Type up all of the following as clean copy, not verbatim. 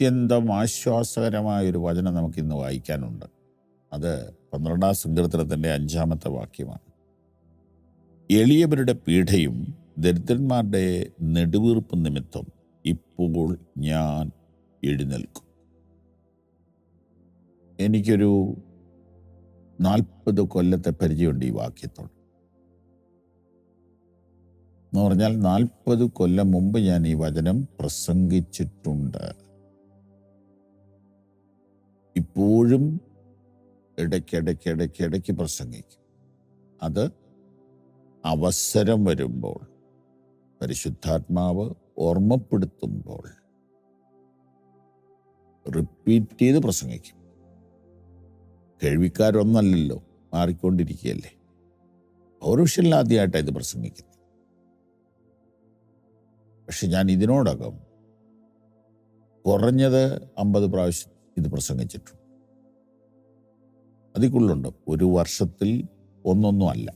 അത്യന്തം ആശ്വാസകരമായൊരു വചനം നമുക്കിന്ന് വായിക്കാനുണ്ട്. അത് 12-ാം സങ്കീർത്തനത്തിൻ്റെ 5-ാമത്തെ വാക്യമാണ്. എളിയവരുടെ പീഡയും ദരിദ്രന്മാരുടെ നെടുവീർപ്പ് നിമിത്തം ഇപ്പോൾ ഞാൻ എഴുന്നേൽക്കും. എനിക്കൊരു 40 കൊല്ലത്തെ പരിചയമുണ്ട് ഈ വാക്യത്തോട്. എന്ന് പറഞ്ഞാൽ 40 കൊല്ലം മുമ്പ് ഞാൻ ഈ വചനം പ്രസംഗിച്ചിട്ടുണ്ട്. ഇപ്പോഴും ഇടയ്ക്കിടയ്ക്ക് പ്രസംഗിക്കും. അത് അവസരം വരുമ്പോൾ, പരിശുദ്ധാത്മാവ് ഓർമ്മപ്പെടുത്തുമ്പോൾ റിപ്പീറ്റ് ചെയ്ത് പ്രസംഗിക്കും. കേൾവിക്കാരൊന്നല്ലല്ലോ, മാറിക്കൊണ്ടിരിക്കുകയല്ലേ. പൗരുഷനിൽ ആദ്യമായിട്ടാണ് ഇത് പ്രസംഗിക്കുന്നത്. പക്ഷെ ഞാൻ ഇതിനോടകം കുറഞ്ഞത് 50 പ്രാവശ്യം ഇത് പ്രസംഗിച്ചിട്ടുണ്ട്. അതിക്കുള്ളുണ്ട്. ഒരു വർഷത്തിൽ ഒന്നൊന്നും അല്ല.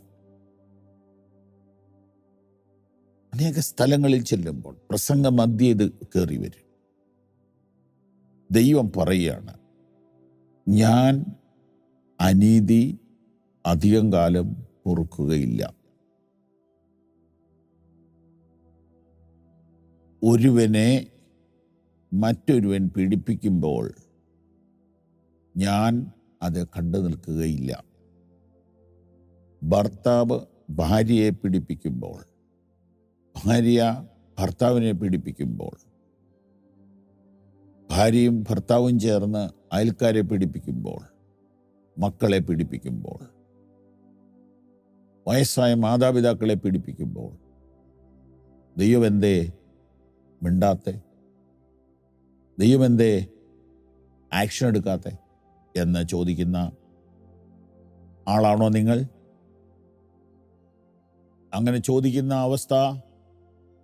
അനേക സ്ഥലങ്ങളിൽ ചെല്ലുമ്പോൾ പ്രസംഗ മധ്യേ ഇത് കയറി വരും. ദൈവം പറയുകയാണ്, ഞാൻ അനീതി അധികം കാലം പൊറുക്കുകയില്ല. ഒരുവനെ മറ്റൊരുവൻ പീഡിപ്പിക്കുമ്പോൾ ഞാൻ അത് കണ്ടു നിൽക്കുകയില്ല. ഭർത്താവ് ഭാര്യയെ പീഡിപ്പിക്കുമ്പോൾ, ഭാര്യ ഭർത്താവിനെ പീഡിപ്പിക്കുമ്പോൾ, ഭാര്യയും ഭർത്താവും ചേർന്ന് അയൽക്കാരെ പീഡിപ്പിക്കുമ്പോൾ, മക്കളെ പീഡിപ്പിക്കുമ്പോൾ, വയസ്സായ മാതാപിതാക്കളെ പീഡിപ്പിക്കുമ്പോൾ ദൈവം എന്തേ മിണ്ടാത്തെ? ദൈവം എന്തേ ആക്ഷൻ എടുക്കാത്തെ എന്ന് ചോദിക്കുന്ന ആളാണോ നിങ്ങൾ? അങ്ങനെ ചോദിക്കുന്ന അവസ്ഥ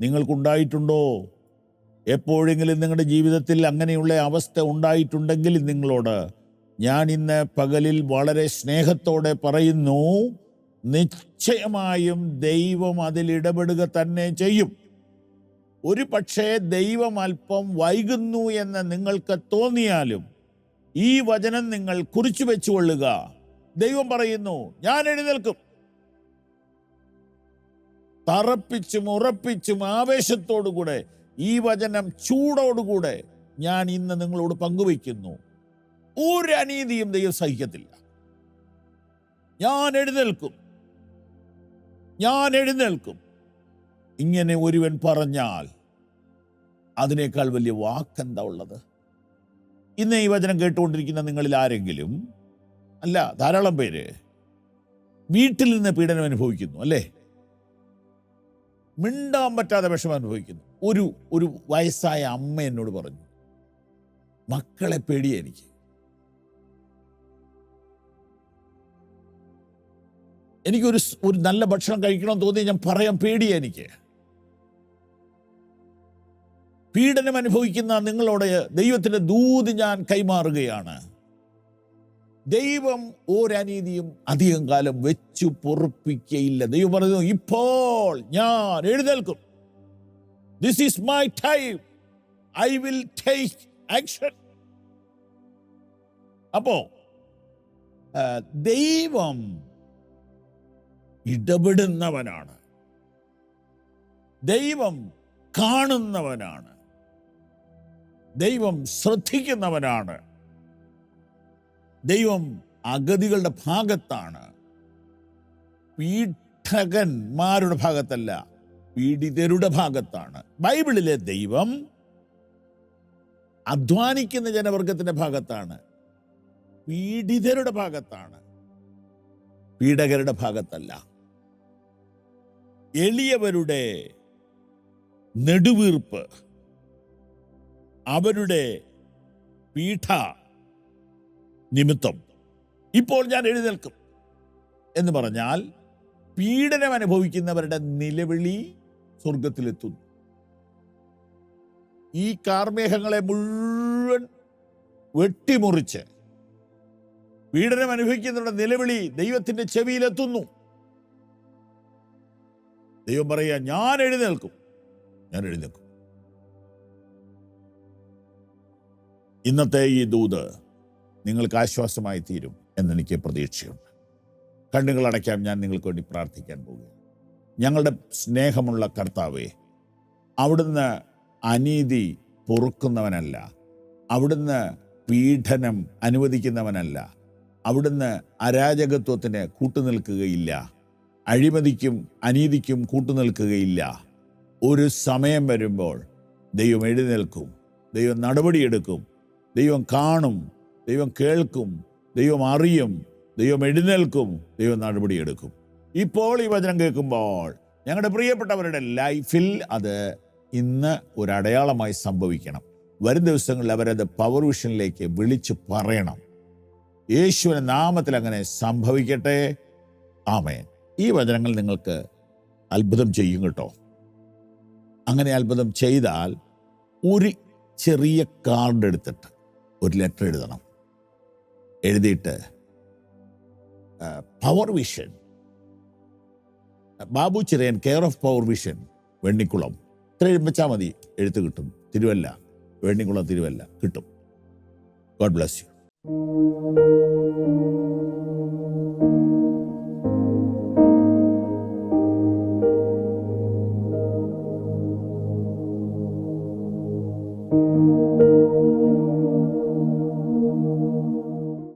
നിങ്ങൾക്കുണ്ടായിട്ടുണ്ടോ? എപ്പോഴെങ്കിലും നിങ്ങളുടെ ജീവിതത്തിൽ അങ്ങനെയുള്ള അവസ്ഥ ഉണ്ടായിട്ടുണ്ടെങ്കിൽ നിങ്ങളോട് ഞാൻ ഇന്ന് പകലിൽ വളരെ സ്നേഹത്തോടെ പറയുന്നു, നിശ്ചയമായും ദൈവം അതിൽ ഇടപെടുക തന്നെ ചെയ്യും. ഒരു പക്ഷേ ദൈവം അല്പം വൈകുന്നു എന്ന് നിങ്ങൾക്ക് തോന്നിയാലും ഈ വചനം നിങ്ങൾ കുറിച്ചു വെച്ചുകൊള്ളുക. ദൈവം പറയുന്നു, ഞാൻ എഴുന്നേൽക്കും. തറപ്പിച്ചും ഉറപ്പിച്ചും ആവേശത്തോടുകൂടെ ഈ വചനം ചൂടോടുകൂടെ ഞാൻ ഇന്ന് നിങ്ങളോട് പങ്കുവയ്ക്കുന്നു. ഒരു അനീതിയും ദൈവം സഹിക്കത്തില്ല. ഞാൻ എഴുന്നേൽക്കും, ഞാൻ എഴുന്നേൽക്കും. ഇങ്ങനെ ഒരുവൻ പറഞ്ഞാൽ അതിനേക്കാൾ വലിയ വാക്കെന്താ ഉള്ളത്? ഇന്ന് ഈ വചനം കേട്ടുകൊണ്ടിരിക്കുന്ന നിങ്ങളിൽ ആരെങ്കിലും, അല്ല ധാരാളം പേര് വീട്ടിൽ നിന്ന് പീഡനം അനുഭവിക്കുന്നു, അല്ലേ? മിണ്ടാൻ പറ്റാതെ വിഷമം അനുഭവിക്കുന്നു. ഒരു വയസ്സായ അമ്മ എന്നോട് പറഞ്ഞു, മക്കളെ പേടിയ എനിക്കൊരു നല്ല ഭക്ഷണം കഴിക്കണമെന്ന് തോന്നി ഞാൻ പറയാൻ പേടിയ എനിക്ക്. പീഡനം അനുഭവിക്കുന്ന നിങ്ങളോട് ദൈവത്തിന്റെ ദൂത് ഞാൻ കൈമാറുകയാണ്. ദൈവം ഒരനീതിയും അധികം കാലം വെച്ചു പൊറുപ്പിക്കയില്ല. ദൈവം പറയുന്നു, ഇപ്പോൾ ഞാൻ എഴുന്നേൽക്കും. This is my time, I will take action. അപ്പോ ദൈവം ഇടപെടുന്നവനാണ്, ദൈവം കാണുന്നവനാണ്, ദൈവം ശ്രദ്ധിക്കുന്നവനാണ്, ദൈവം അഗതികളുടെ ഭാഗത്താണ്, പീഡകന്മാരുടെ ഭാഗത്തല്ല, പീഡിതരുടെ ഭാഗത്താണ്. ബൈബിളിലെ ദൈവം അധ്വാനിക്കുന്ന ജനവർഗത്തിന്റെ ഭാഗത്താണ്, പീഡിതരുടെ ഭാഗത്താണ്, പീഡകരുടെ ഭാഗത്തല്ല. എളിയവരുടെ നെടുവീർപ്പ്, അവരുടെ പീഡ നിമിത്തം ഇപ്പോൾ ഞാൻ എഴുന്നേൽക്കും എന്ന് പറഞ്ഞാൽ പീഡനം അനുഭവിക്കുന്നവരുടെ നിലവിളി സ്വർഗത്തിലെത്തുന്നു. ഈ കാർമേഘങ്ങളെ മുഴുവൻ വെട്ടിമുറിച്ച് പീഡനം അനുഭവിക്കുന്നവരുടെ നിലവിളി ദൈവത്തിന്റെ ചെവിയിലെത്തുന്നു. ദൈവം പറയാ, ഞാൻ എഴുന്നേൽക്കും, ഞാൻ എഴുന്നേൽക്കും. ഇന്നത്തെ ഈ ദൂത് നിങ്ങൾക്ക് ആശ്വാസമായി തീരും എന്നെനിക്ക് പ്രതീക്ഷയുണ്ട്. കണ്ണുകൾ അടയ്ക്കാം, ഞാൻ നിങ്ങൾക്ക് വേണ്ടി പ്രാർത്ഥിക്കാൻ പോകുകയാണ്. ഞങ്ങളുടെ സ്നേഹമുള്ള കർത്താവേ, അവിടുന്ന് അനീതി പൊറുക്കുന്നവനല്ല, അവിടുന്ന് പീഡനം അനുവദിക്കുന്നവനല്ല, അവിടുന്ന് അരാജകത്വത്തിന് കൂട്ടുനിൽക്കുകയില്ല, അഴിമതിക്കും അനീതിക്കും കൂട്ടുനിൽക്കുകയില്ല. ഒരു സമയം വരുമ്പോൾ ദൈവം എഴുന്നേൽക്കും, ദൈവം നടപടിയെടുക്കും, ദൈവം കാണും, ദൈവം കേൾക്കും, ദൈവം അറിയും, ദൈവം എഴുന്നേൽക്കും, ദൈവം നടപടിയെടുക്കും. ഇപ്പോൾ ഈ വചനം കേൾക്കുമ്പോൾ ഞങ്ങളുടെ പ്രിയപ്പെട്ടവരുടെ ലൈഫിൽ അത് ഇന്ന് ഒരു അടയാളമായി സംഭവിക്കണം. വരും ദിവസങ്ങളിൽ അവരത് പവർ വിഷനിലേക്ക് വിളിച്ച് പറയണം. യേശുവിന്റെ നാമത്തിൽ അങ്ങനെ സംഭവിക്കട്ടെ. ആമേൻ. ഈ വചനങ്ങൾ നിങ്ങൾക്ക് അത്ഭുതം ചെയ്യും കേട്ടോ. അങ്ങനെ അത്ഭുതം ചെയ്താൽ ഒരു ചെറിയ കാർഡ് എടുത്തിട്ട് ഒരു ലെറ്റർ എഴുതണം. എഴുതിയിട്ട് power vision, Babu Chirayan, care of power vision, Vennikkulam, ഇത്ര എഴുതിച്ചാൽ മതി. എഴുത്ത് കിട്ടും. തിരുവല്ല, വെണ്ണിക്കുളം തിരുവല്ല കിട്ടും. God bless U.